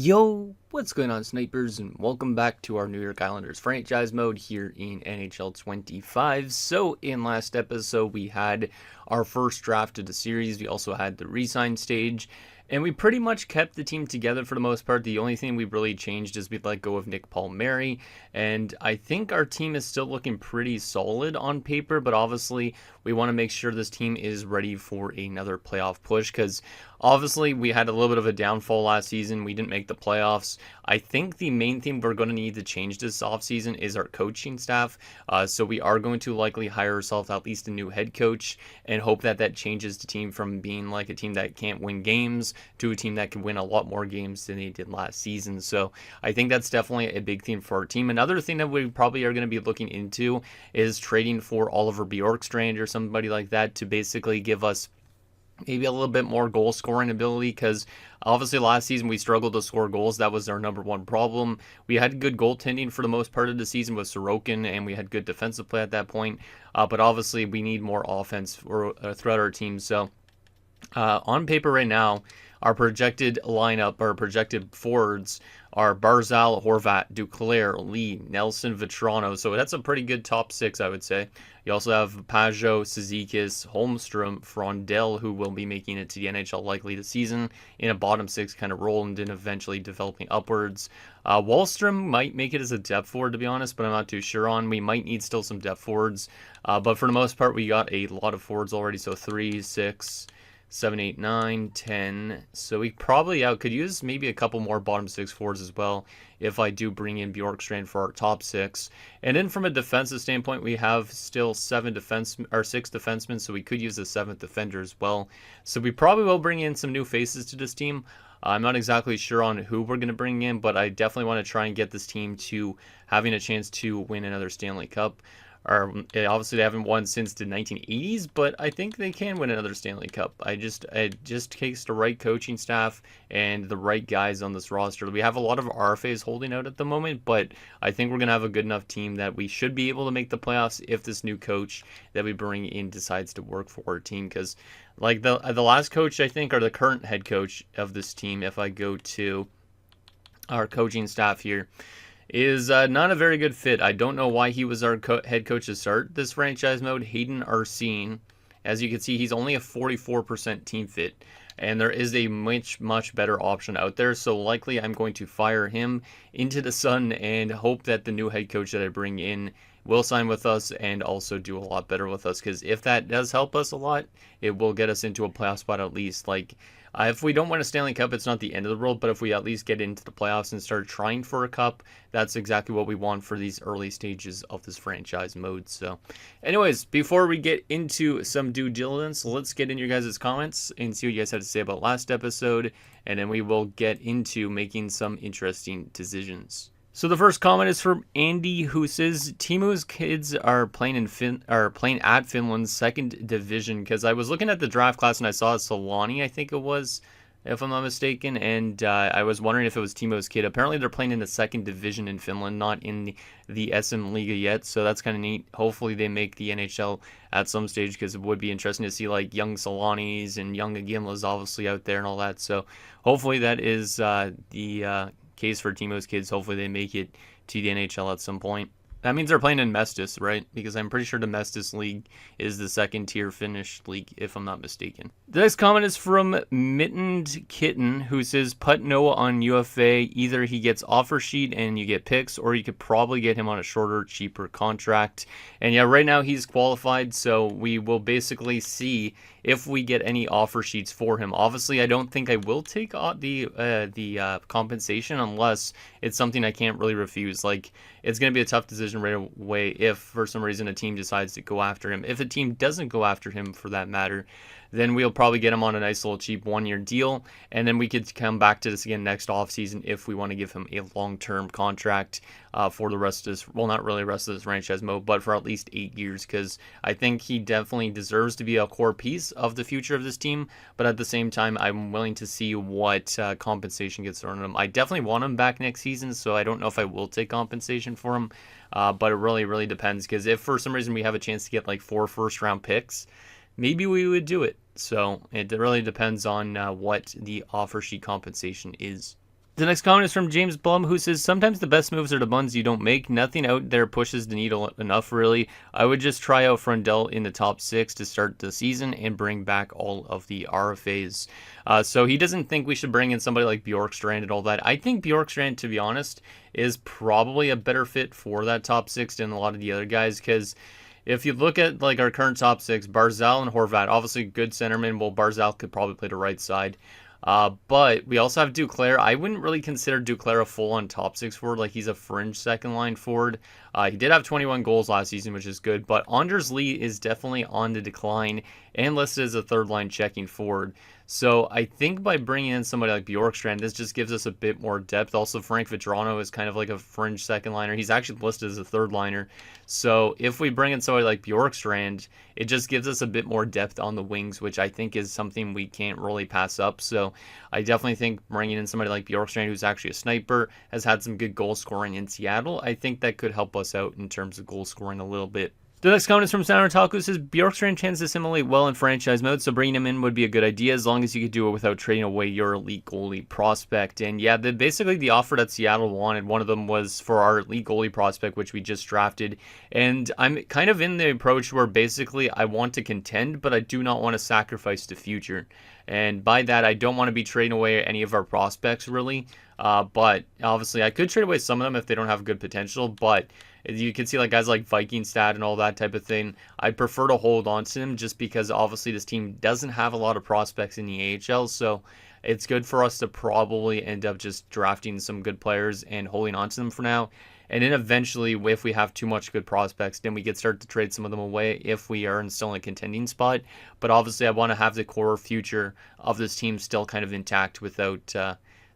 Yo, what's going on, snipers, and welcome back to our New York Islanders franchise mode here in NHL 25. So, in last episode, we had our first draft of the series. We also had the re-sign stage, and we pretty much kept the team together for the most part. The only thing we really changed is we let go of Nick Palmieri, and I think our team is still looking pretty solid on paper, but obviously we want to make sure this team is ready for another playoff push, because obviously we had a little bit of a downfall last season. We didn't make the playoffs. I think the main thing we're going to need to change this offseason is our coaching staff. So we are going to likely hire ourselves at least a new head coach and hope that that changes the team from being like a team that can't win games to a team that can win a lot more games than they did last season. So I think that's definitely a big theme for our team. Another thing that we probably are going to be looking into is trading for Oliver Bjorkstrand or somebody like that to basically give us maybe a little bit more goal scoring ability, because obviously last season we struggled to score goals. That was our number one problem. We had good goaltending for the most part of the season with Sorokin, and we had good defensive play at that point. But obviously we need more offense throughout our team. So on paper right now, our projected lineup, our projected forwards are Barzal, Horvat, Duclair, Lee, Nelson, Vetrano. So that's a pretty good top six, I would say. You also have Pajot, Cizikas, Holmstrom, Frondell, who will be making it to the NHL likely this season in a bottom six kind of role and then eventually developing upwards. Wallstrom might make it as a depth forward, to be honest, but I'm not too sure on. We might need still some depth forwards. But for the most part, we got a lot of forwards already. So 3, 6, 7, 8, 9, 10. So we probably could use maybe a couple more bottom six forwards as well if I do bring in Bjorkstrand for our top six. And then from a defensive standpoint, we have still 6 defensemen, so we could use a 7th defender as well. So we probably will bring in some new faces to this team. I'm not exactly sure on who we're going to bring in, but I definitely want to try and get this team to having a chance to win another Stanley Cup. Obviously they haven't won since the 1980s, but I think they can win another Stanley Cup. It just takes the right coaching staff and the right guys on this roster. We have a lot of RFAs holding out at the moment, but I think we're going to have a good enough team that we should be able to make the playoffs if this new coach that we bring in decides to work for our team. Because like the last coach, I think, or the current head coach of this team, if I go to our coaching staff here, is not a very good fit. I don't know why he was our head coach to start this franchise mode. Hayden Arsene, as you can see, he's only a 44% team fit, and there is a much better option out there. So likely I'm going to fire him into the sun and hope that the new head coach that I bring in will sign with us and also do a lot better with us, because if that does help us a lot, it will get us into a playoff spot at least. Like, if we don't win a Stanley Cup, it's not the end of the world, but if we at least get into the playoffs and start trying for a cup, that's exactly what we want for these early stages of this franchise mode. So anyways, before we get into some due diligence, let's get into your guys' comments and see what you guys had to say about last episode, and then we will get into making some interesting decisions. So the first comment is from Andy, who says Timo's kids are playing at Finland's second division. Because I was looking at the draft class and I saw Solani, I think it was, if I'm not mistaken, and I was wondering if it was Timo's kid. Apparently they're playing in the second division in Finland, not in the SM Liga yet, so that's kind of neat. Hopefully they make the NHL at some stage, because it would be interesting to see like young Solanis and young Aginlas obviously out there and all that. So hopefully that is the case for Timo's kids. Hopefully they make it to the NHL at some point. That means they're playing in Mestis, right? Because I'm pretty sure the Mestis League is the second tier Finnish league, if I'm not mistaken. The next comment is from Mittened Kitten, who says, put Noah on UFA. Either he gets offer sheet and you get picks, or you could probably get him on a shorter, cheaper contract. And yeah, right now he's qualified, so we will basically see if we get any offer sheets for him. Obviously, I don't think I will take the compensation unless it's something I can't really refuse. Like, it's going to be a tough decision right away if for some reason a team decides to go after him. If a team doesn't go after him, for that matter, then we'll probably get him on a nice little cheap 1-year deal, and then we could come back to this again next offseason if we want to give him a long-term contract for the rest of this, well, not really the rest of this franchise mode, but for at least 8 years, because I think he definitely deserves to be a core piece of the future of this team, but at the same time, I'm willing to see what compensation gets thrown at him. I definitely want him back next season, so I don't know if I will take compensation for him, but it really depends, because if for some reason we have a chance to get like 4 first-round picks, maybe we would do it. So it really depends on what the offer sheet compensation is. The next comment is from James Blum, who says, sometimes the best moves are the ones you don't make. Nothing out there pushes the needle enough, really. I would just try out Frundell in the top 6 to start the season and bring back all of the RFAs. So he doesn't think we should bring in somebody like Bjorkstrand and all that. I think Bjorkstrand, to be honest, is probably a better fit for that top 6 than a lot of the other guys, because if you look at like our current top 6, Barzal and Horvat, obviously good centerman. Well, Barzal could probably play the right side. But we also have Duclair. I wouldn't really consider Duclair a full-on top 6 forward. Like, he's a fringe second-line forward. He did have 21 goals last season, which is good. But Anders Lee is definitely on the decline and listed as a third-line checking forward. So I think by bringing in somebody like Bjorkstrand, this just gives us a bit more depth. Also, Frank Vetrano is kind of like a fringe second liner. He's actually listed as a third liner. So if we bring in somebody like Bjorkstrand, it just gives us a bit more depth on the wings, which I think is something we can't really pass up. So I definitely think bringing in somebody like Bjorkstrand, who's actually a sniper, has had some good goal scoring in Seattle, I think that could help us out in terms of goal scoring a little bit. The next comment is from Sound Otaku, says Bjorkstrand tends to assimilate well in franchise mode, so bringing him in would be a good idea as long as you could do it without trading away your elite goalie prospect. And yeah, basically the offer that Seattle wanted, one of them was for our elite goalie prospect, which we just drafted. And I'm kind of in the approach where basically I want to contend, but I do not want to sacrifice the future. And by that, I don't want to be trading away any of our prospects, really. But obviously, I could trade away some of them if they don't have good potential, but you can see like guys like Vikingstad and all that type of thing. I'd prefer to hold on to them just because obviously this team doesn't have a lot of prospects in the AHL, so it's good for us to probably end up just drafting some good players and holding on to them for now. And then eventually, if we have too much good prospects, then we could start to trade some of them away if we are still in a contending spot. But obviously, I want to have the core future of this team still kind of intact without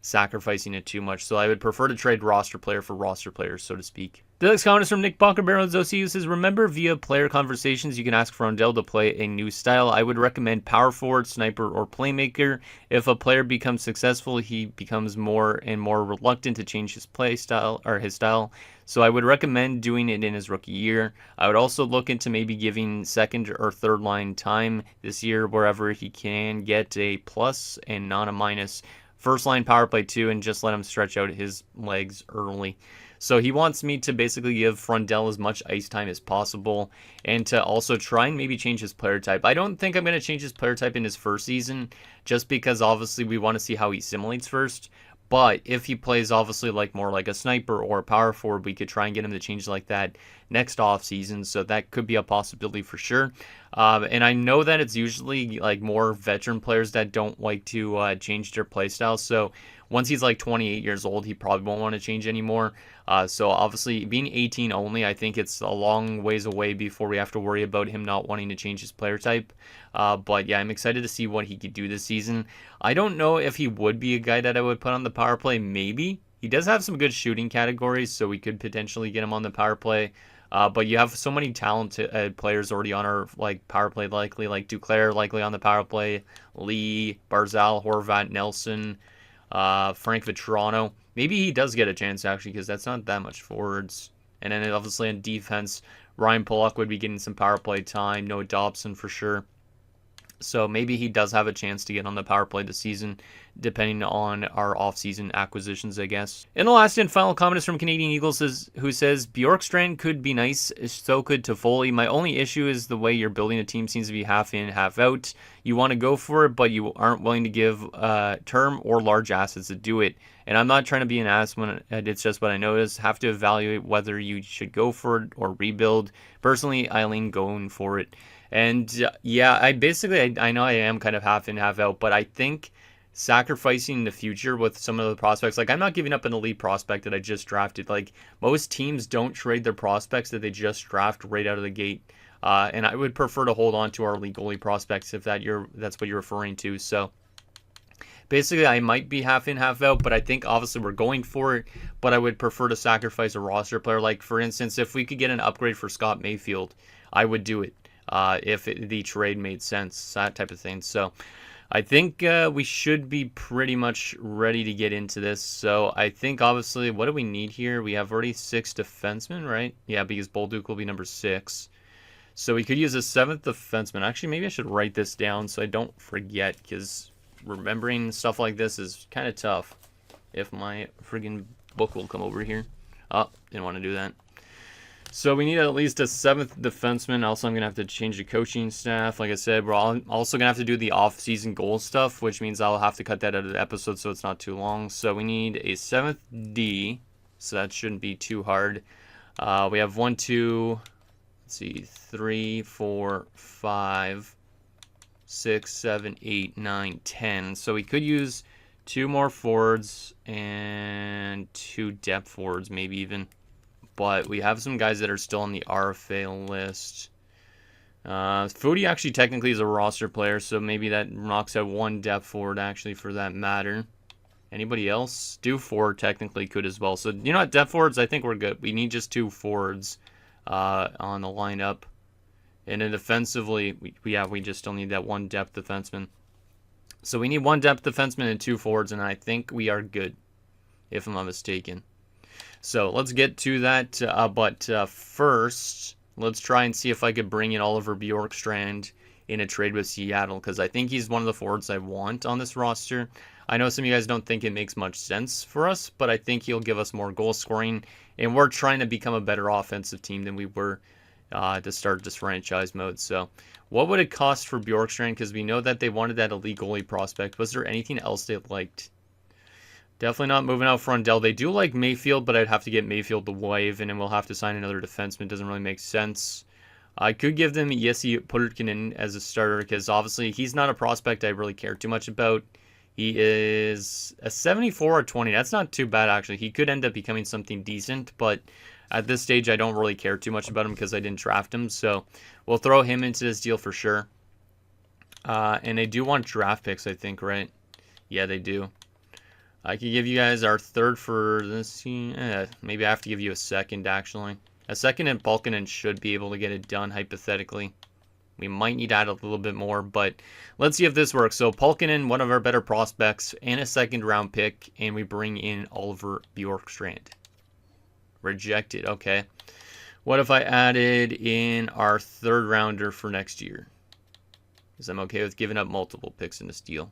sacrificing it too much. So I would prefer to trade roster player for roster players, so to speak. The next comment is from Nick Bonkerbarrels OC, who says, remember via player conversations you can ask Frondell to play a new style. I would recommend power forward, sniper, or playmaker. If a player becomes successful, he becomes more and more reluctant to change his play style or his style. So I would recommend doing it in his rookie year. I would also look into maybe giving second or third line time this year wherever he can get a plus and not a minus. First line power play too, and just let him stretch out his legs early. So he wants me to basically give Frundell as much ice time as possible and to also try and maybe change his player type. I don't think I'm going to change his player type in his first season just because obviously we want to see how he assimilates first. But if he plays obviously like more like a sniper or a power forward, we could try and get him to change like that next off season. So that could be a possibility for sure. And I know that it's usually like more veteran players that don't like to change their play style. So once he's like 28 years old, he probably won't want to change anymore. So obviously being 18 only, I think it's a long ways away before we have to worry about him not wanting to change his player type. But yeah, I'm excited to see what he could do this season. I don't know if he would be a guy that I would put on the power play. Maybe. He does have some good shooting categories, so we could potentially get him on the power play. But you have so many talented players already on our like power play, likely like Duclair likely on the power play, Lee, Barzal, Horvat, Nelson, Frank Vetrano. Maybe he does get a chance actually because that's not that much forwards. And then obviously on defense, Ryan Pollock would be getting some power play time. Noah Dobson for sure. So maybe he does have a chance to get on the power play this season, depending on our offseason acquisitions, I guess. And the last and final comment is from Canadian Eagles, who says, Bjorkstrand could be nice, so could Toffoli. My only issue is the way you're building a team seems to be half in, half out. You want to go for it, but you aren't willing to give term or large assets to do it. And I'm not trying to be an ass when it's just what I notice. Have to evaluate whether you should go for it or rebuild. Personally, I lean going for it. And yeah, I know I am kind of half in, half out, but I think sacrificing the future with some of the prospects, like I'm not giving up an elite prospect that I just drafted. Like most teams don't trade their prospects that they just draft right out of the gate. And I would prefer to hold on to our elite goalie prospects if that's what you're referring to. So basically, I might be half in, half out, but I think obviously we're going for it. But I would prefer to sacrifice a roster player. Like for instance, if we could get an upgrade for Scott Mayfield, I would do it. If the trade made sense, that type of thing. So I think we should be pretty much ready to get into this. So I think obviously, what do we need here? We have already 6 defensemen, right? Yeah, because Bolduc will be number 6. So we could use a 7th defenseman. Actually, maybe I should write this down so I don't forget, because remembering stuff like this is kind of tough. if my friggin' book will come over here. Oh, didn't want to do that. So we need at least a 7th defenseman. Also, I'm going to have to change the coaching staff. Like I said, we're also going to have to do the off-season goal stuff, which means I'll have to cut that out of the episode so it's not too long. So we need a 7th D, so that shouldn't be too hard. We have 1, 2, let's see, 3, 4, 5, 6, 7, 8, 9, 10. So we could use 2 more forwards and 2 depth forwards, maybe even. But we have some guys that are still on the RFA list. Foodie actually technically is a roster player, so maybe that knocks out 1 depth forward actually for that matter. Anybody else? Do forward technically could as well. So, you know what, depth forwards, I think we're good. We need just 2 forwards on the lineup. And then defensively, we just still need that 1 depth defenseman. So we need 1 depth defenseman and 2 forwards, and I think we are good, if I'm not mistaken. So let's get to that, but first, let's try and see if I could bring in Oliver Bjorkstrand in a trade with Seattle, because I think he's one of the forwards I want on this roster. I know some of you guys don't think it makes much sense for us, but I think he'll give us more goal scoring, and we're trying to become a better offensive team than we were to start this franchise mode. So what would it cost for Bjorkstrand, because we know that they wanted that elite goalie prospect. Was there anything else they liked? Definitely not moving out Frondell. They do like Mayfield, but I'd have to get Mayfield to waive, and then we'll have to sign another defenseman. Doesn't really make sense. I could give them Jesse Pulkkinen as a starter, because obviously he's not a prospect I really care too much about. He is a 74 or 20. That's not too bad, actually. He could end up becoming something decent, but at this stage I don't really care too much about him because I didn't draft him. So we'll throw him into this deal for sure. And they do want draft picks, I think, right? Yeah, they do. I could give you guys our 3rd for this. Maybe I have to give you a 2nd, actually. A 2nd and Pulkkinen should be able to get it done, hypothetically. We might need to add a little bit more, but let's see if this works. So Pulkkinen, one of our better prospects, and a 2nd round pick, and we bring in Oliver Bjorkstrand. Rejected, okay. What if I added in our 3rd rounder for next year? Because I'm okay with giving up multiple picks in this deal.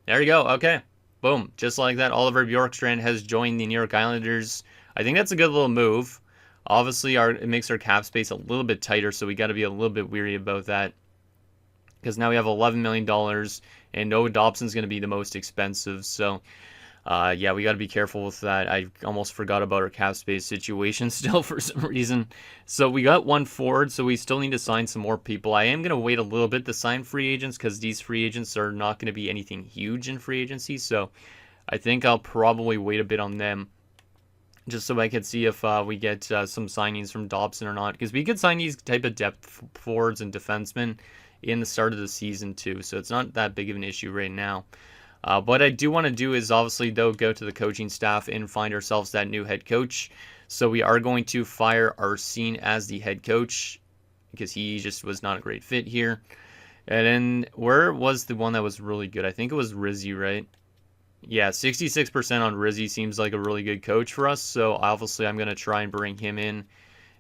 There you go, okay. Boom, just like that, Oliver Bjorkstrand has joined the New York Islanders. I think that's a good little move. Obviously, it makes our cap space a little bit tighter, so we got to be a little bit weary about that. Because now we have $11 million, and Noah Dobson's going to be the most expensive. So, yeah, we got to be careful with that. I almost forgot about our cap space situation still for some reason. So we got 1 forward, so we still need to sign some more people. I am going to wait a little bit to sign free agents because these free agents are not going to be anything huge in free agency. So I think I'll probably wait a bit on them just so I can see if we get some signings from Dobson or not. Because we could sign these type of depth forwards and defensemen in the start of the season too. So it's not that big of an issue right now. What I do want to do is obviously, though, go to the coaching staff and find ourselves that new head coach. So we are going to fire Arsene as the head coach because he just was not a great fit here. And then where was the one that was really good? I think it was Rizzy, right? Yeah, 66% on Rizzy seems like a really good coach for us. So obviously I'm going to try and bring him in.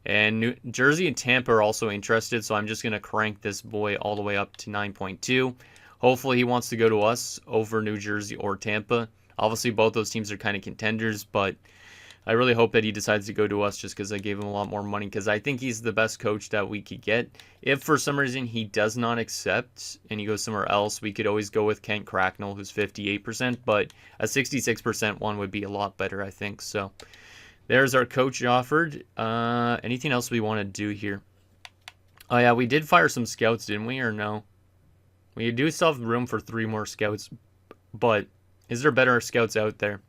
And New Jersey and Tampa are also interested. So I'm just going to crank this boy all the way up to 9.2. Hopefully he wants to go to us over New Jersey or Tampa. Obviously both those teams are kind of contenders, but I really hope that he decides to go to us just because I gave him a lot more money, because I think he's the best coach that we could get. If for some reason he does not accept and he goes somewhere else, we could always go with Kent Cracknell, who's 58%, but a 66% one would be a lot better, I think. So there's our coach offered. Anything else we want to do here? Oh yeah, we did fire some scouts, didn't we, or no? We do still have room for 3 more scouts, but is there better scouts out there?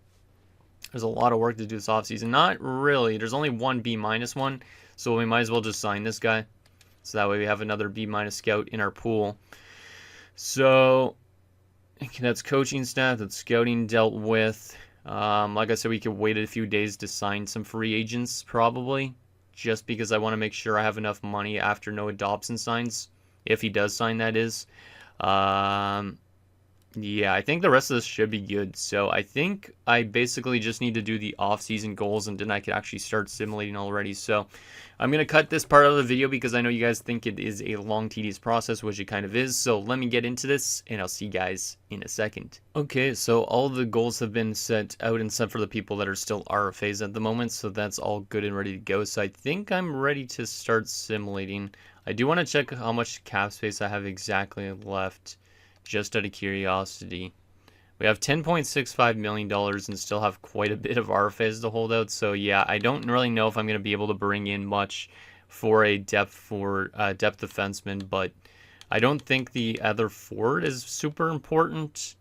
There's a lot of work to do this offseason. Not really. There's only 1 B- one, so we might as well just sign this guy. So that way we have another B- scout in our pool. So that's coaching staff, that's scouting dealt with. Like I said, we could wait a few days to sign some free agents probably, just because I want to make sure I have enough money after Noah Dobson signs, if he does sign, that is. Yeah, I think the rest of this should be good. So I think I basically just need to do the off-season goals, and then I could actually start simulating already. So I'm going to cut this part of the video because I know you guys think it is a long, tedious process, which it kind of is. So let me get into this, and I'll see you guys in a second. Okay, so all the goals have been set out and set for the people that are still RFAs at the moment. So that's all good and ready to go. So I think I'm ready to start simulating. I do want to check how much cap space I have exactly left. Just out of curiosity. We have $10.65 million and still have quite a bit of RFAs to hold out. So yeah, I don't really know if I'm going to be able to bring in much for a depth defenseman, but I don't think the other forward is super important.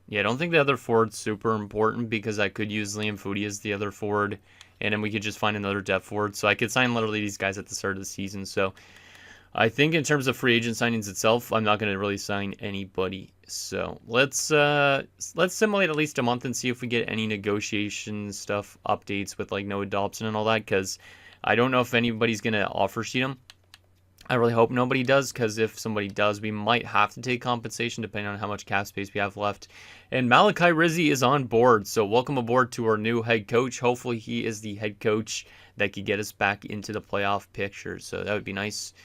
Yeah, I don't think the other forward's super important because I could use Liam Foudy as the other forward, and then we could just find another depth forward. So I could sign literally these guys at the start of the season. So I think in terms of free agent signings itself, I'm not going to really sign anybody. So let's simulate at least a month and see if we get any negotiation stuff, updates with like Noah Dobson and all that, because I don't know if anybody's going to offer sheet him. I really hope nobody does, because if somebody does, we might have to take compensation depending on how much cap space we have left. And Malachi Rizzi is on board, so welcome aboard to our new head coach. Hopefully he is the head coach that could get us back into the playoff picture, so that would be nice.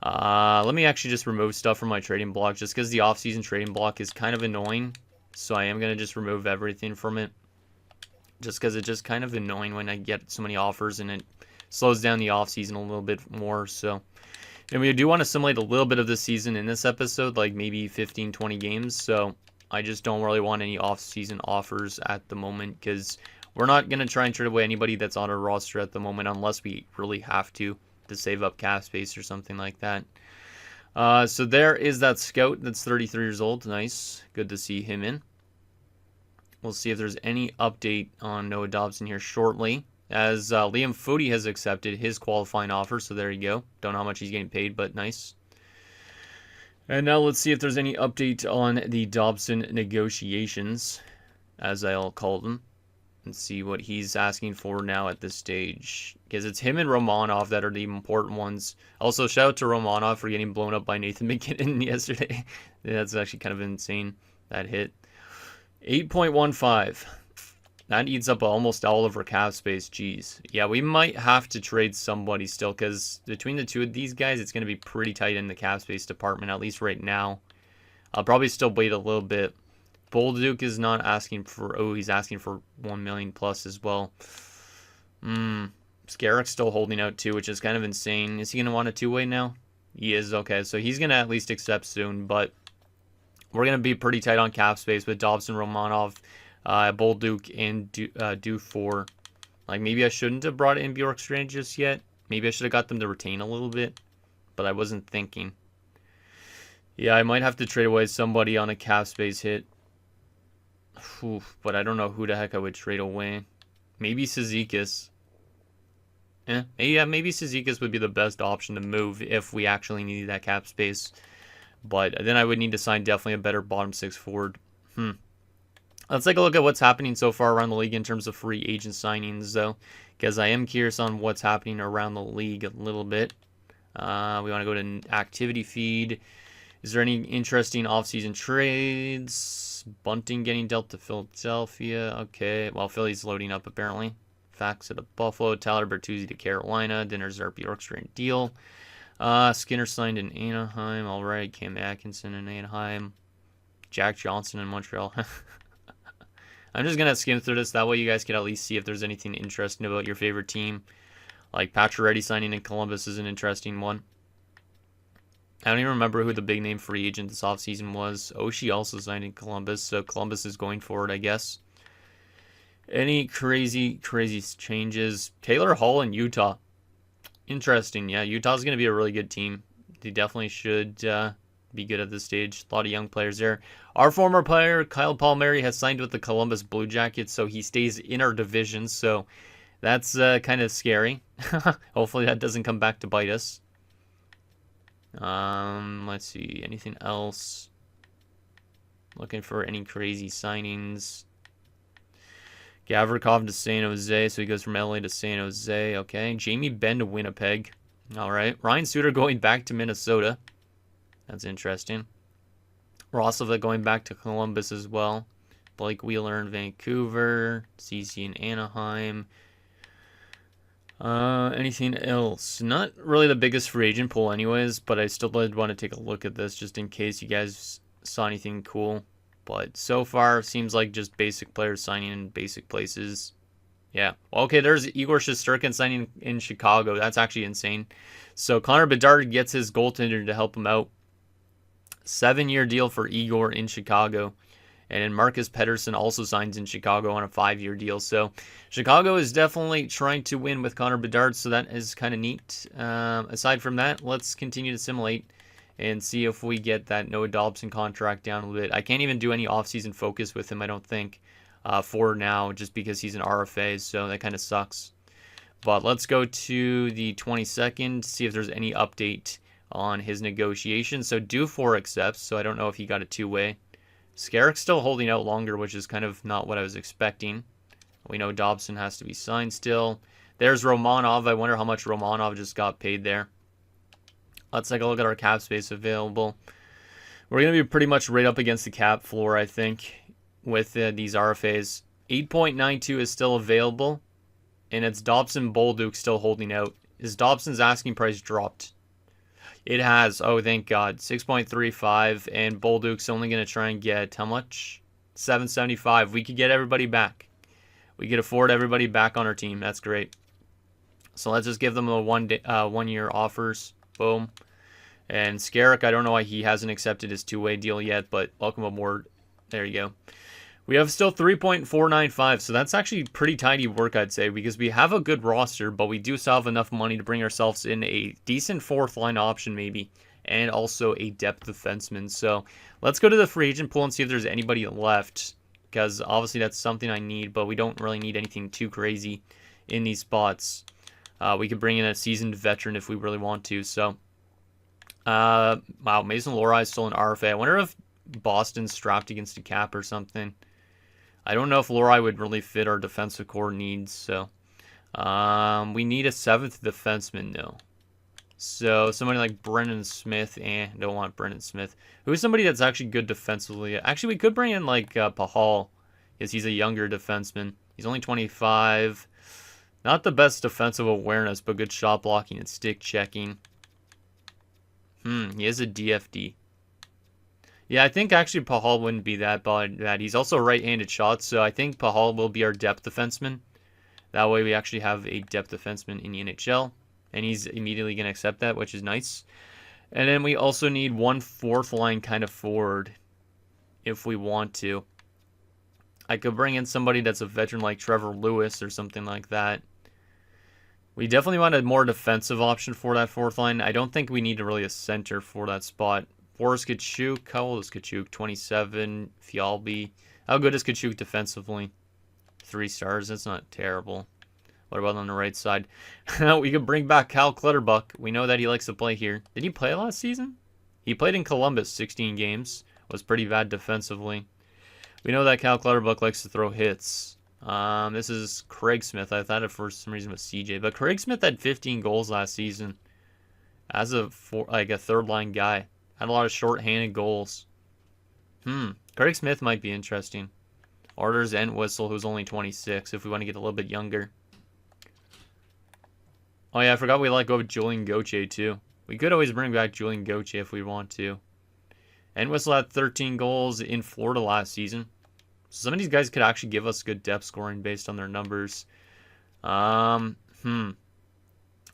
Let me actually just remove stuff from my trading block just because the off-season trading block is kind of annoying. So I am going to just remove everything from it just because it's just kind of annoying when I get so many offers and it slows down the off-season a little bit more. So, and we do want to simulate a little bit of the season in this episode, like maybe 15, 20 games. So I just don't really want any off-season offers at the moment because we're not going to try and trade away anybody that's on our roster at the moment unless we really have to save up cap space or something like that. So there is that scout that's 33 years old. Nice. Good to see him in. We'll see if there's any update on Noah Dobson here shortly, as Liam Foudy has accepted his qualifying offer. So there you go. Don't know how much he's getting paid, but nice. And now let's see if there's any update on the Dobson negotiations, as I'll call them, and see what he's asking for now at this stage. Because it's him and Romanov that are the important ones. Also, shout out to Romanov for getting blown up by Nathan McKinnon yesterday. That's actually kind of insane, that hit. 8.15. That eats up almost all of our cap space. Jeez. Yeah, we might have to trade somebody still, because between the two of these guys, it's going to be pretty tight in the cap space department, at least right now. I'll probably still wait a little bit. Bolduc is not asking for... Oh, he's asking for $1 million plus as well. Skarrick's still holding out too, which is kind of insane. Is he going to want a two-way now? He is. Okay, so he's going to at least accept soon, but we're going to be pretty tight on cap space with Dobson, Romanov, Bolduc, and Dufour. Like, maybe I shouldn't have brought in Bjorkstrand just yet. Maybe I should have got them to retain a little bit, but I wasn't thinking. Yeah, I might have to trade away somebody on a cap space hit. But I don't know who the heck I would trade away. Maybe Cizikas. Yeah, maybe Cizikas would be the best option to move if we actually needed that cap space. But then I would need to sign definitely a better bottom six forward. Let's take a look at what's happening so far around the league in terms of free agent signings, though, because I am curious on what's happening around the league a little bit. We want to go to activity feed. Is there any interesting offseason trades? Bunting getting dealt to Philadelphia. Okay, well, Philly's loading up apparently. Fax to Buffalo. Tyler Bertuzzi to Carolina. Dinner's our Bjorkstrand deal. Skinner signed in Anaheim. All right, Cam Atkinson in Anaheim. Jack Johnson in Montreal. I'm just going to skim through this. That way you guys can at least see if there's anything interesting about your favorite team. Like Pacioretty signing in Columbus is an interesting one. I don't even remember who the big name free agent this offseason was. Oshie also signed in Columbus, so Columbus is going for it, I guess. Any crazy changes? Taylor Hall in Utah. Interesting. Yeah, Utah's going to be a really good team. They definitely should be good at this stage. A lot of young players there. Our former player, Kyle Palmieri, has signed with the Columbus Blue Jackets, so he stays in our division, so that's kind of scary. Hopefully that doesn't come back to bite us. Let's see. Anything else? Looking for any crazy signings. Gavrikov to San Jose, so he goes from LA to San Jose. Okay. Jamie Benn to Winnipeg. All right. Ryan Suter going back to Minnesota. That's interesting. Roslovic going back to Columbus as well. Blake Wheeler in Vancouver. CC in Anaheim. Anything else? Not really the biggest free agent pool anyways, but I still did want to take a look at this just in case you guys saw anything cool. But so far, seems like just basic players signing in basic places. Yeah. Well, okay, there's Igor Shesterkin signing in Chicago. That's actually insane. So Connor Bedard gets his goaltender to help him out. 7-year deal for Igor in Chicago. And then Marcus Pettersson also signs in Chicago on a 5-year deal. So Chicago is definitely trying to win with Connor Bedard, so that is kind of neat. Aside from that, let's continue to simulate and see if we get that Noah Dobson contract down a little bit. I can't even do any offseason focus with him, I don't think, for now, just because he's an RFA, so that kind of sucks. But let's go to the 22nd, see if there's any update on his negotiation. So Dufour accepts, so I don't know if he got a two-way. Skarrick's still holding out longer, which is kind of not what I was expecting. We know Dobson has to be signed still. There's Romanov. I wonder how much Romanov just got paid there. Let's take a look at our cap space available. We're going to be pretty much right up against the cap floor, I think, with these RFAs. 8.92 is still available, and it's Dobson Bolduc still holding out. Is Dobson's asking price dropped? It has. Oh, thank God. 6.35, and Bolduc's only going to try and get how much? 7.75. We could get everybody back. We could afford everybody back on our team. That's great. So let's just give them a 1-year offers. Boom. And Skarrick, I don't know why he hasn't accepted his two-way deal yet, but welcome aboard. There you go. We have still 3.495, so that's actually pretty tidy work, I'd say, because we have a good roster, but we do still have enough money to bring ourselves in a decent fourth-line option, maybe, and also a depth defenseman. So let's go to the free agent pool and see if there's anybody left, because obviously that's something I need, but we don't really need anything too crazy in these spots. We could bring in a seasoned veteran if we really want to. So, wow, Mason Lohrei is still an RFA. I wonder if Boston's strapped against a cap or something. I don't know if Lohrei would really fit our defensive core needs. So, we need a 7th defenseman, though. So, somebody like Brendan Smith. Don't want Brendan Smith. Who's somebody that's actually good defensively? Actually, we could bring in like Pahal, because he's a younger defenseman. He's only 25. Not the best defensive awareness, but good shot blocking and stick checking. He is a DFD. Yeah, I think actually Pahal wouldn't be that bad. He's also right-handed shot, so I think Pahal will be our depth defenseman. That way we actually have a depth defenseman in the NHL, and he's immediately going to accept that, which is nice. And then we also need one fourth-line kind of forward if we want to. I could bring in somebody that's a veteran like Trevor Lewis or something like that. We definitely want a more defensive option for that fourth line. I don't think we need really a center for that spot. Boris Kachuk. How old is Kachuk? 27. Fialbi. How good is Kachuk defensively? 3 stars. That's not terrible. What about on the right side? We could bring back Cal Clutterbuck. We know that he likes to play here. Did he play last season? He played in Columbus 16 games. Was pretty bad defensively. We know that Cal Clutterbuck likes to throw hits. This is Craig Smith. I thought it for some reason was CJ. But Craig Smith had 15 goals last season. As a third-line guy. Had a lot of short-handed goals. Craig Smith might be interesting. Or there's Entwistle, who's only 26, if we want to get a little bit younger. Oh yeah, I forgot we let go of Julian Gauthier, too. We could always bring back Julian Gauthier if we want to. Entwistle had 13 goals in Florida last season. So some of these guys could actually give us good depth scoring based on their numbers.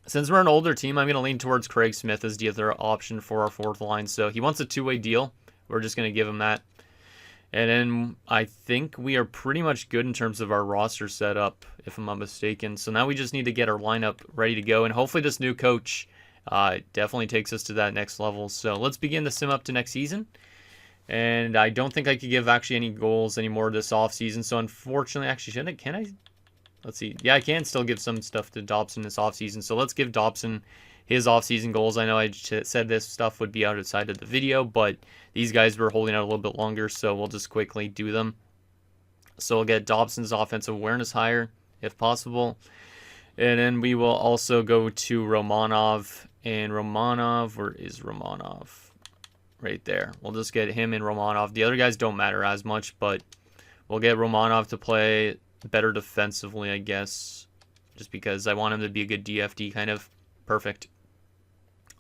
Since we're an older team, I'm going to lean towards Craig Smith as the other option for our fourth line. So he wants a 2-way deal. We're just going to give him that. And then I think we are pretty much good in terms of our roster setup, if I'm not mistaken. So now we just need to get our lineup ready to go. And hopefully this new coach definitely takes us to that next level. So let's begin to sim up to next season. And I don't think I could give actually any goals anymore this offseason. So unfortunately, actually, can I? Let's see. Yeah, I can still give some stuff to Dobson this offseason. So let's give Dobson his offseason goals. I know I said this stuff would be outside of the video, but these guys were holding out a little bit longer, so we'll just quickly do them. So we'll get Dobson's offensive awareness higher, if possible. And then we will also go to Romanov. And Romanov, where is Romanov? right there. We'll just get him and Romanov. The other guys don't matter as much, but we'll get Romanov to play better defensively, I guess, just because I want him to be a good DFD kind of. Perfect.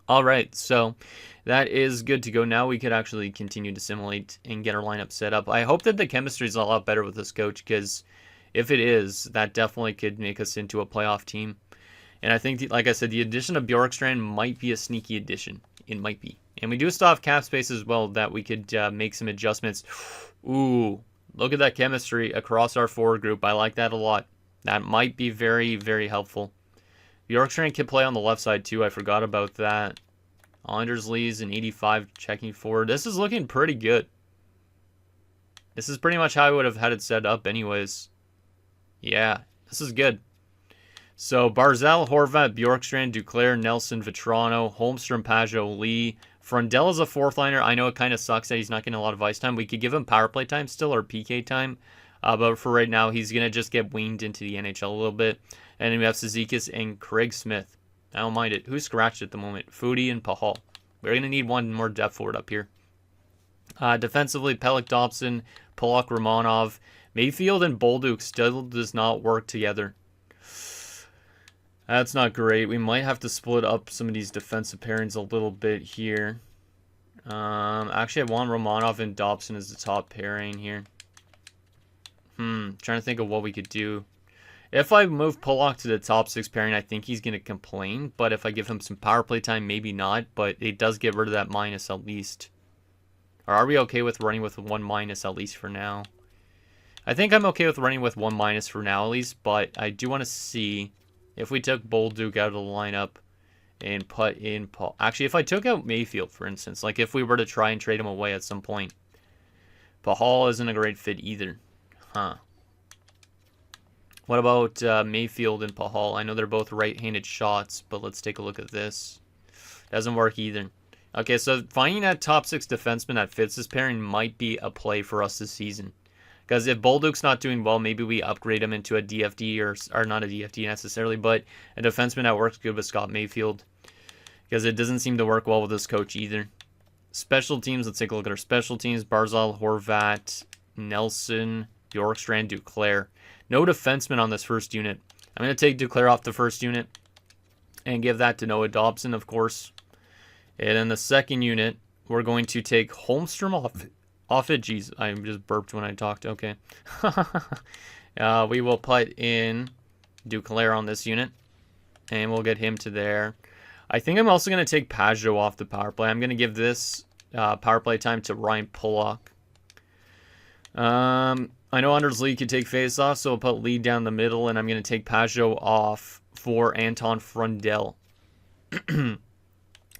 All right, so that is good to go. Now we could actually continue to simulate and get our lineup set up. I hope that the chemistry is a lot better with this coach, because if it is, that definitely could make us into a playoff team. And I think, like I said, the addition of Bjorkstrand might be a sneaky addition. It might be. And we do still have cap space as well that we could make some adjustments. Ooh, look at that chemistry across our forward group. I like that a lot. That might be very, very helpful. Bjorkstrand can play on the left side too. I forgot about that. Anders Lee's an 85 checking forward. This is looking pretty good. This is pretty much how I would have had it set up anyways. Yeah, this is good. So Barzal, Horvat, Bjorkstrand, Duclair, Nelson, Vetrano, Holmstrom, Pajot, Lee. Frundell is a fourth liner. I know it kind of sucks that he's not getting a lot of ice time. We could give him power play time still, or PK time. But for right now, he's going to just get weaned into the NHL a little bit. And then we have Cizikas and Craig Smith. I don't mind it. Who's scratched at the moment? Foodie and Pahal. We're going to need one more depth forward up here. Defensively, Pelech, Dobson, Polak, Romanov. Mayfield and Bolduc still does not work together. That's not great. We might have to split up some of these defensive pairings a little bit here. Actually, I want Romanov and Dobson as the top pairing here. Trying to think of what we could do. If I move Polak to the top 6 pairing, I think he's going to complain. But if I give him some power play time, maybe not. But it does get rid of that minus at least. Or are we okay with running with 1 minus at least for now? I think I'm okay with running with 1 minus for now at least. But I do want to see if we took Bolduc out of the lineup and put in Paul. Actually, if I took out Mayfield, for instance, like if we were to try and trade him away at some point, Pahal isn't a great fit either. Huh. What about Mayfield and Pahal? I know they're both right-handed shots, but let's take a look at this. Doesn't work either. Okay, so finding that top 6 defenseman that fits this pairing might be a play for us this season. Because if Bolduc's not doing well, maybe we upgrade him into a DFD, or not a DFD necessarily, but a defenseman that works good with Scott Mayfield. Because it doesn't seem to work well with this coach either. Special teams, let's take a look at our special teams. Barzal, Horvat, Nelson, Bjorkstrand, Duclair. No defenseman on this first unit. I'm going to take Duclair off the first unit and give that to Noah Dobson, of course. And in the second unit, we're going to take Holmstrom off it. Jeez, I just burped when I talked. Okay. We will put in Duclair on this unit, and we'll get him to there. I think I'm also going to take Pajot off the power play. I'm going to give this power play time to Ryan Polak. I know Anders Lee could take face-off, so I'll put Lee down the middle, and I'm going to take Pajot off for Anton Frundell.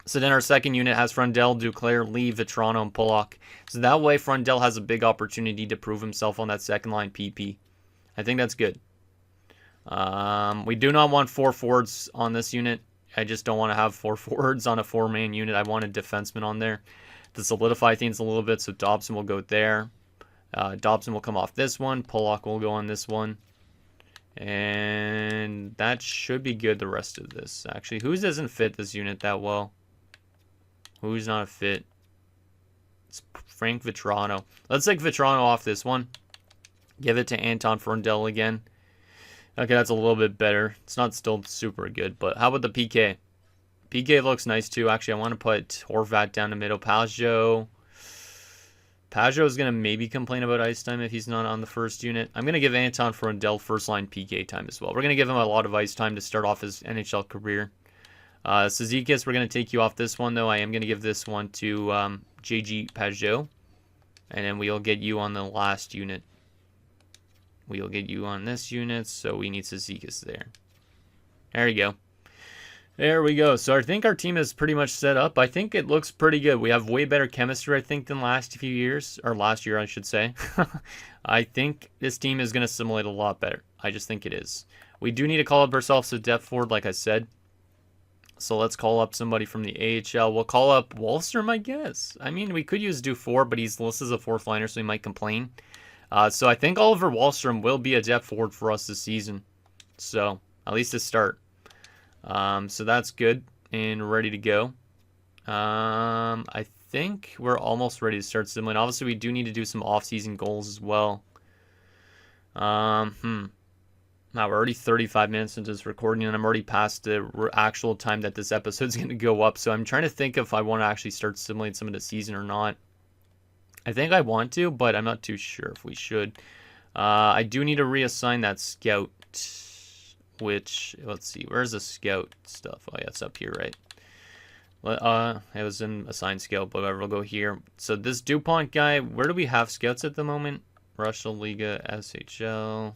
So then our second unit has Frundell, Duclair, Lee, Vetrano, and Polak. So that way Frundell has a big opportunity to prove himself on that second line PP. I think that's good. We do not want 4 forwards on this unit. I just don't want to have 4 forwards on a 4-man unit. I want a defenseman on there to solidify things a little bit, so Dobson will go there. Dobson will come off this one. Polak will go on this one. And that should be good the rest of this. Actually, who doesn't fit this unit that well? Who's not a fit? It's Frank Vetrano. Let's take Vetrano off this one. Give it to Anton Frundell again. Okay, that's a little bit better. It's not still super good, but how about the PK? PK looks nice too. Actually, I want to put Horvat down the middle. Pajot is going to maybe complain about ice time if he's not on the first unit. I'm going to give Anton Frundell first line PK time as well. We're going to give him a lot of ice time to start off his NHL career. Cizikas, we're going to take you off this one, though. I am going to give this one to JG Pajot. And then we'll get you on the last unit. We'll get you on this unit, so we need Cizikas there. There you go. There we go. So I think our team is pretty much set up. I think it looks pretty good. We have way better chemistry, I think, than last few years. Or last year, I should say. I think this team is going to simulate a lot better. I just think it is. We do need to call up ourselves a depth forward, like I said. So let's call up somebody from the AHL. We'll call up Wallstrom, I guess. I mean, we could use Dufour, but he's listed as a 4th liner, so he might complain. So I think Oliver Wallstrom will be a depth forward for us this season. So, at least to start. So that's good and ready to go. I think we're almost ready to start simulating. Obviously, we do need to do some off-season goals as well. Now we're already 35 minutes into this recording, and I'm already past the actual time that this episode's going to go up. So I'm trying to think if I want to actually start simulating some of the season or not. I think I want to, but I'm not too sure if we should. I do need to reassign that scout, which, let's see, where's the scout stuff? Oh yeah, it's up here, right? It was in assigned scout, but whatever, we'll go here. So this DuPont guy, where do we have scouts at the moment? Russia, Liga, SHL.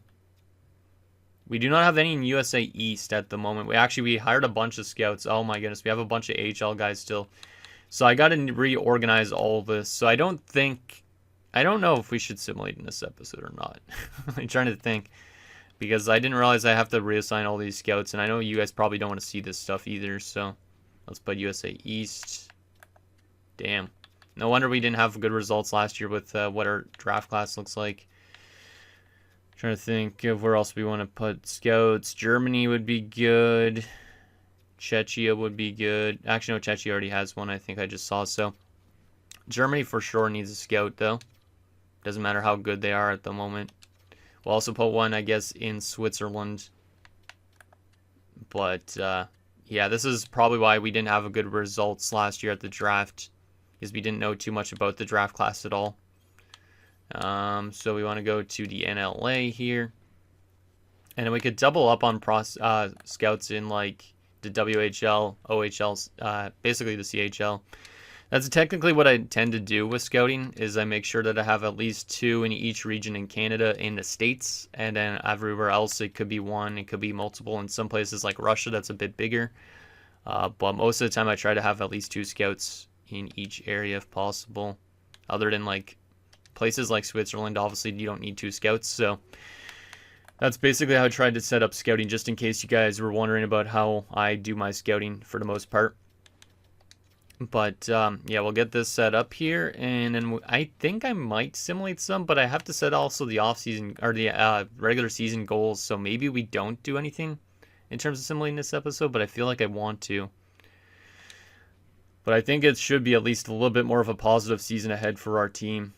We do not have any in USA East at the moment. We hired a bunch of scouts. Oh my goodness, we have a bunch of AHL guys still. So I got to reorganize all of this. So I don't know if we should simulate in this episode or not. I'm trying to think, because I didn't realize I have to reassign all these scouts, and I know you guys probably don't want to see this stuff either. So let's put USA East. Damn. No wonder we didn't have good results last year with what our draft class looks like. Trying to think of where else we want to put scouts. Germany would be good. Czechia would be good. Actually, no, Czechia already has one. I think I just saw. So Germany for sure needs a scout, though. Doesn't matter how good they are at the moment. We'll also put one, I guess, in Switzerland. But, yeah, this is probably why we didn't have a good results last year at the draft, because we didn't know too much about the draft class at all. So we want to go to the NLA here. And then we could double up on scouts in, like, the WHL, OHL, basically the CHL. That's technically what I tend to do with scouting, is I make sure that I have at least 2 in each region in Canada, in the States, and then everywhere else it could be 1, it could be multiple. In some places like Russia, that's a bit bigger. But most of the time I try to have at least 2 scouts in each area if possible. Other than like places like Switzerland, obviously you don't need 2 scouts, so that's basically how I tried to set up scouting, just in case you guys were wondering about how I do my scouting for the most part. But, yeah, we'll get this set up here, and then I think I might simulate some, but I have to set also the off-season, or the regular season goals, so maybe we don't do anything in terms of simulating this episode, but I feel like I want to. But I think it should be at least a little bit more of a positive season ahead for our team,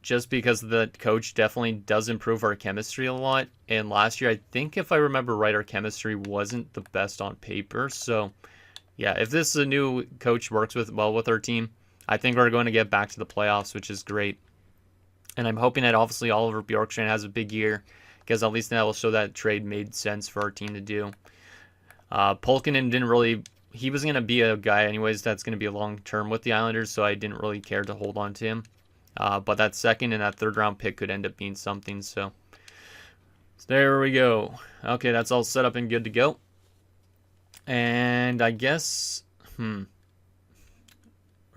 just because the coach definitely does improve our chemistry a lot, and last year, I think if I remember right, our chemistry wasn't the best on paper, so yeah, if this new coach works well with our team, I think we're going to get back to the playoffs, which is great. And I'm hoping that obviously Oliver Bjorkstrand has a big year, because at least that will show that trade made sense for our team to do. Pulkkinen didn't really, he was going to be a guy anyways that's going to be a long term with the Islanders, so I didn't really care to hold on to him. But that second and that third round pick could end up being something, so there we go. Okay, that's all set up and good to go. And I guess, we're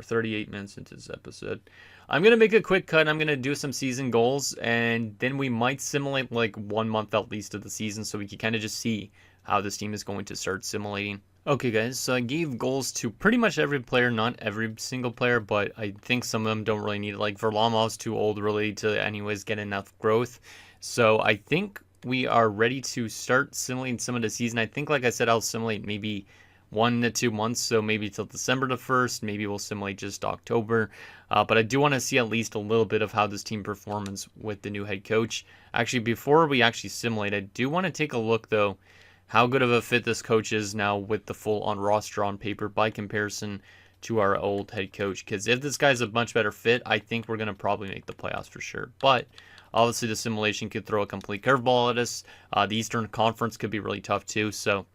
38 minutes into this episode. I'm going to make a quick cut. I'm going to do some season goals, and then we might simulate like 1 month at least of the season, so we can kind of just see how this team is going to start simulating. Okay, guys, so I gave goals to pretty much every player, not every single player, but I think some of them don't really need it. Like Varlamov's too old really to anyways get enough growth. So I think we are ready to start simulating some of the season. I think, like I said, I'll simulate maybe 1 to 2 months, so maybe till December the 1st. Maybe we'll simulate just October. But I do want to see at least a little bit of how this team performs with the new head coach. Actually, before we actually simulate, I do want to take a look, though, how good of a fit this coach is now with the full-on roster on paper by comparison to our old head coach. Because if this guy's a much better fit, I think we're going to probably make the playoffs for sure. But obviously, the simulation could throw a complete curveball at us. The Eastern Conference could be really tough, too. So,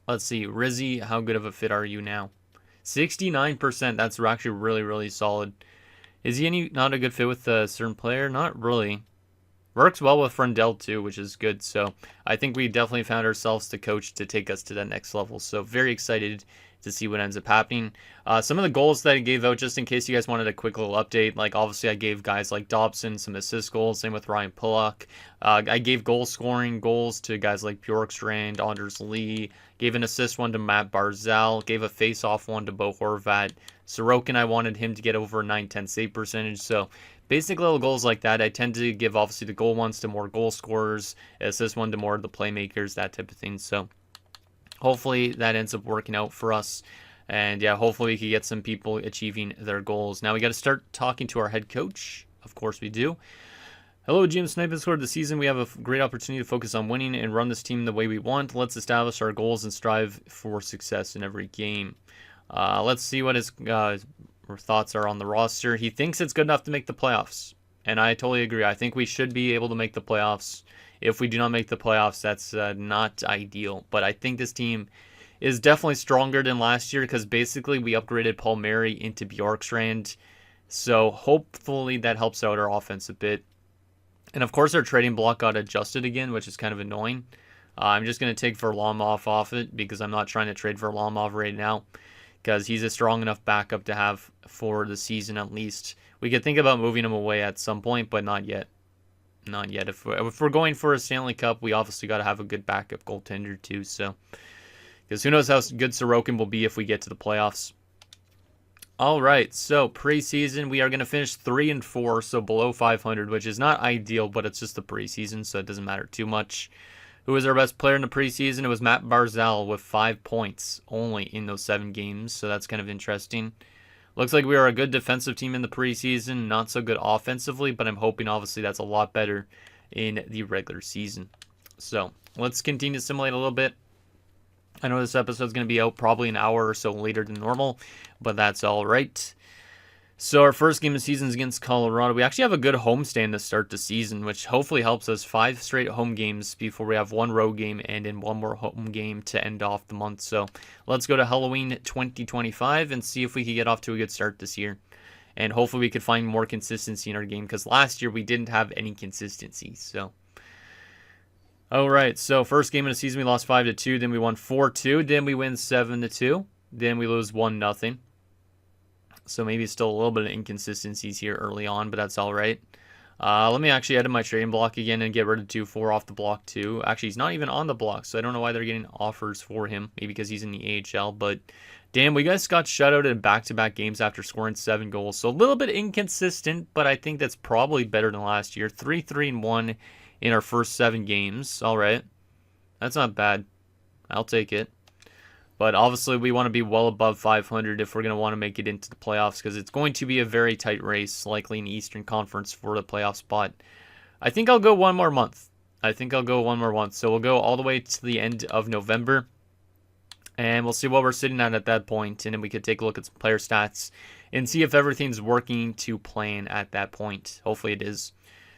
let's see. Rizzy, how good of a fit are you now? 69%. That's actually really, really solid. Is he not a good fit with a certain player? Not really. Works well with Frendell, too, which is good. So, I think we definitely found ourselves the coach to take us to that next level. So, very excited to see what ends up happening. Some of the goals that I gave out, just in case you guys wanted a quick little update, like obviously I gave guys like Dobson some assist goals, same with Ryan Pulock. I gave goal scoring goals to guys like Bjorkstrand, Anders Lee, gave an assist one to Matt Barzal, gave a face-off one to Bo Horvat. Sorokin, I wanted him to get over a 910 save percentage, so basically little goals like that. I tend to give obviously the goal ones to more goal scorers, assist one to more of the playmakers, that type of thing, so hopefully that ends up working out for us. And yeah, hopefully we can get some people achieving their goals. Now we got to start talking to our head coach. Of course we do. Hello, GM Snipe. This the season. We have a great opportunity to focus on winning and run this team the way we want. Let's establish our goals and strive for success in every game. Let's see what his thoughts are on the roster. He thinks it's good enough to make the playoffs. And I totally agree. I think we should be able to make the playoffs. If we do not make the playoffs, that's not ideal. But I think this team is definitely stronger than last year because basically we upgraded Palmieri into Bjorkstrand. So hopefully that helps out our offense a bit. And of course our trading block got adjusted again, which is kind of annoying. I'm just going to take Varlamov off it because I'm not trying to trade Varlamov right now because he's a strong enough backup to have for the season at least. We could think about moving him away at some point, but not yet. Not yet. If we're going for a Stanley Cup, we obviously got to have a good backup goaltender too. So, because who knows how good Sorokin will be if we get to the playoffs. All right, so preseason, we are going to finish 3-4, so below 500, which is not ideal, but it's just the preseason, so it doesn't matter too much. Who was our best player in the preseason? It was Matt Barzal with 5 points only in those 7 games, so that's kind of interesting. Looks like we are a good defensive team in the preseason, not so good offensively, but I'm hoping obviously that's a lot better in the regular season. So let's continue to simulate a little bit. I know this episode is going to be out probably an hour or so later than normal, but that's all right. So our first game of the season is against Colorado. We actually have a good homestand to start the season, which hopefully helps us 5 straight home games before we have 1 road game and then 1 more home game to end off the month. So let's go to Halloween 2025 and see if we can get off to a good start this year. And hopefully we could find more consistency in our game because last year we didn't have any consistency. So, all right. So first game of the season we lost 5-2. Then we won 4-2. Then we win 7-2. Then we lose 1-0. So maybe still a little bit of inconsistencies here early on, but that's all right. Let me actually edit my trading block again and get rid of 2-4 off the block too. Actually, he's not even on the block, so I don't know why they're getting offers for him. Maybe because he's in the AHL, but damn, we guys got shutouted in back-to-back games after scoring 7 goals. So a little bit inconsistent, but I think that's probably better than last year. 3-3-1 in our first 7 games. All right. That's not bad. I'll take it. But obviously, we want to be well above 500 if we're going to want to make it into the playoffs because it's going to be a very tight race, likely in the Eastern Conference for the playoff spot. I think I'll go 1 more month. So we'll go all the way to the end of November. And we'll see what we're sitting at that point. And then we could take a look at some player stats and see if everything's working to plan at that point. Hopefully it is.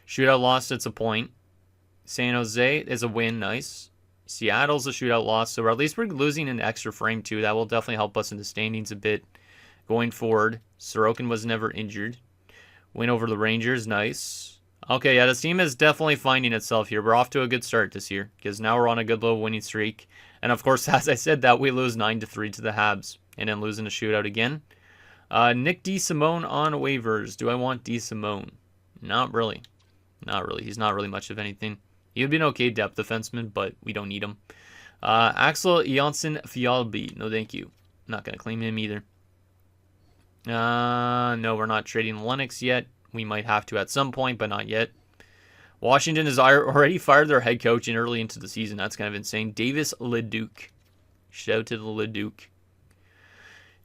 Shootout loss, it's a point. San Jose is a win, nice. Seattle's a shootout loss, so at least we're losing an extra frame too. That will definitely help us in the standings a bit going forward. Sorokin was never injured. Win over the Rangers, nice. Okay, yeah, this team is definitely finding itself here. We're off to a good start this year because now we're on a good little winning streak. And of course, as I said, that we lose 9-3 to the Habs and then losing a shootout again. Nick DeSimone on waivers. Do I want DeSimone? Not really. Not really. He's not really much of anything. He would be an okay depth defenseman, but we don't need him. Axel Jonsson-Fjallby. No, thank you. Not going to claim him either. No, we're not trading Lennox yet. We might have to at some point, but not yet. Washington has already fired their head coach in early into the season. That's kind of insane. Davis Leduc. Shout out to the Leduc.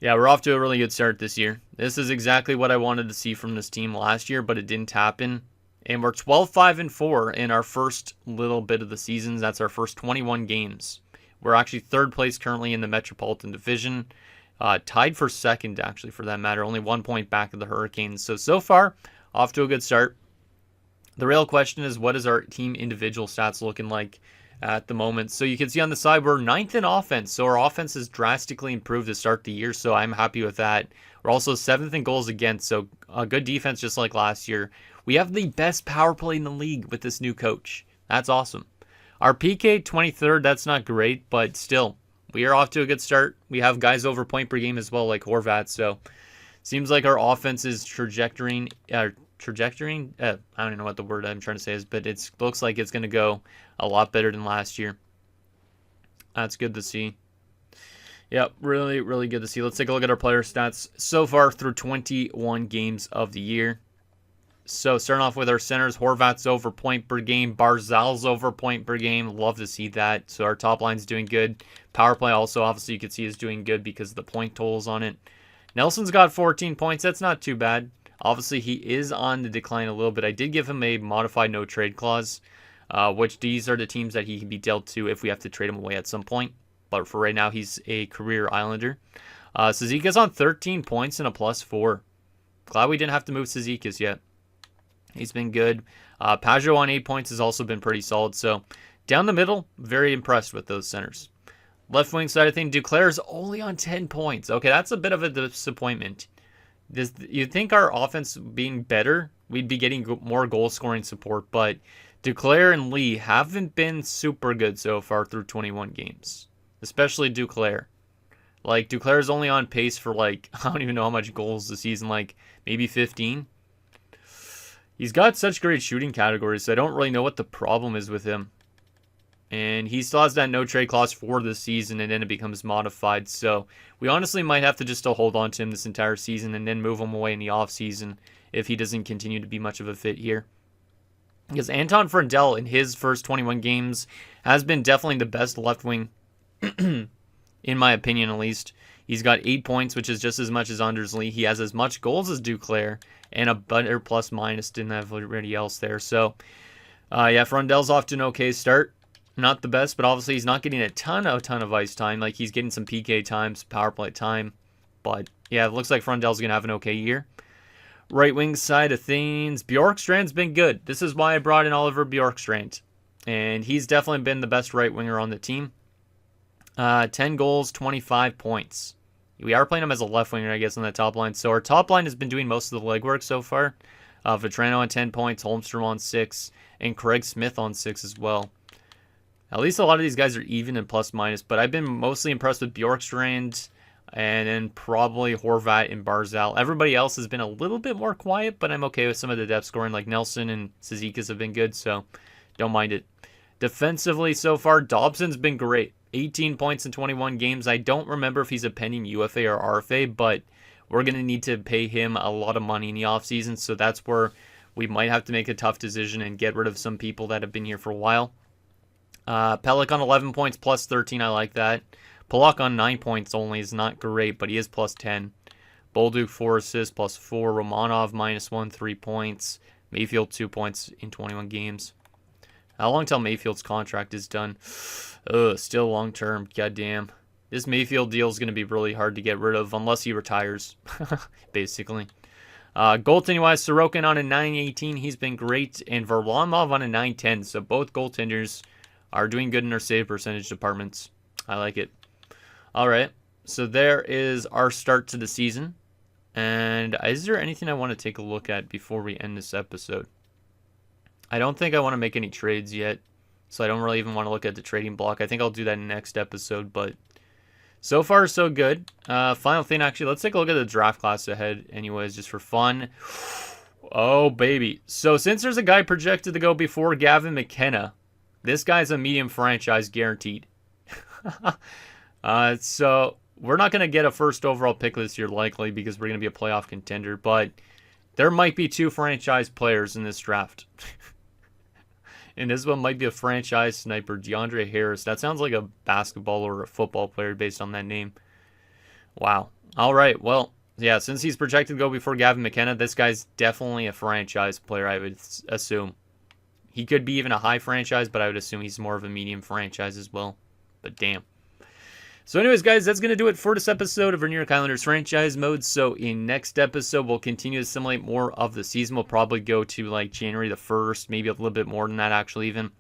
Yeah, we're off to a really good start this year. This is exactly what I wanted to see from this team last year, but it didn't happen. And we're 12-5-4 in our first little bit of the seasons. That's our first 21 games. We're actually 3rd place currently in the Metropolitan Division. Tied for 2nd, actually, for that matter. Only 1 point back of the Hurricanes. So far, off to a good start. The real question is, what is our team individual stats looking like at the moment? So you can see on the side, we're 9th in offense. So our offense has drastically improved to start the year. So I'm happy with that. We're also 7th in goals against. So a good defense just like last year. We have the best power play in the league with this new coach. That's awesome. Our PK 23rd, that's not great, but still, we are off to a good start. We have guys over point per game as well, like Horvat. So seems like our offense is trajectorying. I don't even know what the word I'm trying to say is, but it looks like it's going to go a lot better than last year. That's good to see. Yep, really, really good to see. Let's take a look at our player stats so far through 21 games of the year. So starting off with our centers, Horvat's over point per game, Barzal's over point per game. Love to see that. So our top line's doing good. Power play also, obviously, you can see is doing good because of the point totals on it. Nelson's got 14 points. That's not too bad. Obviously, he is on the decline a little bit. I did give him a modified no trade clause, which these are the teams that he can be dealt to if we have to trade him away at some point. But for right now, he's a career Islander. Sezika's on 13 points and a +4. Glad we didn't have to move Cizikas yet. He's been good. Pajot on 8 points has also been pretty solid. So down the middle, very impressed with those centers. Left wing side of things, Duclair's only on 10 points. Okay, that's a bit of a disappointment. You'd think our offense being better, we'd be getting more goal scoring support. But Duclair and Lee haven't been super good so far through 21 games. Especially Duclair. Like, Duclair's only on pace for, like, I don't even know how much goals this season, like, maybe 15. He's got such great shooting categories, so I don't really know what the problem is with him. And he still has that no trade clause for this season, and then it becomes modified. So we honestly might have to just still hold on to him this entire season and then move him away in the offseason if he doesn't continue to be much of a fit here. Because Anton Frendel, in his first 21 games, has been definitely the best left wing, in my opinion at least. He's got 8 points, which is just as much as Anders Lee. He has as much goals as Duclair, and a better plus-minus than everybody else there. So, yeah, Frondel's off to an okay start. Not the best, but obviously he's not getting a ton of ice time. Like, he's getting some PK time, some power play time. But, yeah, it looks like Frondel's going to have an okay year. Right wing side of things, Bjorkstrand's been good. This is why I brought in Oliver Bjorkstrand. And he's definitely been the best right winger on the team. 10 goals, 25 points. We are playing him as a left winger, I guess, on the top line. So our top line has been doing most of the legwork so far. Vetrano on 10 points, Holmstrom on 6, and Craig Smith on 6 as well. At least a lot of these guys are even in plus-minus, but I've been mostly impressed with Bjorkstrand and then probably Horvat and Barzal. Everybody else has been a little bit more quiet, but I'm okay with some of the depth scoring, like Nelson and Cizikas have been good, so don't mind it. Defensively so far, Dobson's been great. 18 points in 21 games. I don't remember if he's a pending UFA or RFA, but we're going to need to pay him a lot of money in the offseason, so that's where we might have to make a tough decision and get rid of some people that have been here for a while. Pellick on 11 points, plus 13. I like that. Pollock on 9 points only is not great, but he is plus 10. Bolduc 4 assists, plus 4. Romanov -1, 3 points. Mayfield 2 points in 21 games. How long till Mayfield's contract is done? Still long term. Goddamn. This Mayfield deal is going to be really hard to get rid of unless he retires, basically. Goaltending-wise, Sorokin on a 9.18. He's been great. And Varlamov on a 9.10. So both goaltenders are doing good in their save percentage departments. I like it. All right. So there is our start to the season. And is there anything I want to take a look at before we end this episode? I don't think I want to make any trades yet. So I don't really even want to look at the trading block. I think I'll do that in the next episode. But so far, so good. Final thing, actually, let's take a look at the draft class ahead anyways, just for fun. Oh, baby. So since there's a guy projected to go before Gavin McKenna, this guy's a medium franchise guaranteed. So we're not going to get a first overall pick this year likely because we're going to be a playoff contender. But there might be 2 franchise players in this draft. And this one might be a franchise sniper, DeAndre Harris. That sounds like a basketball or a football player based on that name. Wow. All right. Well, yeah, since he's projected to go before Gavin McKenna, this guy's definitely a franchise player, I would assume. He could be even a high franchise, but I would assume he's more of a medium franchise as well. But damn. So anyways, guys, that's going to do it for this episode of our New York Islanders franchise mode. So in next episode, we'll continue to simulate more of the season. We'll probably go to like January the 1st, maybe a little bit more than that actually even.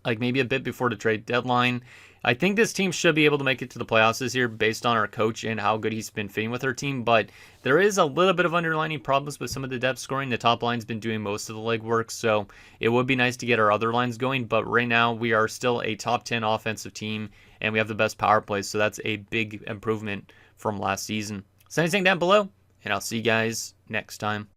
Like maybe a bit before the trade deadline. I think this team should be able to make it to the playoffs this year based on our coach and how good he's been fitting with our team. But there is a little bit of underlining problems with some of the depth scoring. The top line's been doing most of the legwork, so it would be nice to get our other lines going. But right now, we are still a top 10 offensive team, and we have the best power play, so that's a big improvement from last season. Send anything down below, and I'll see you guys next time.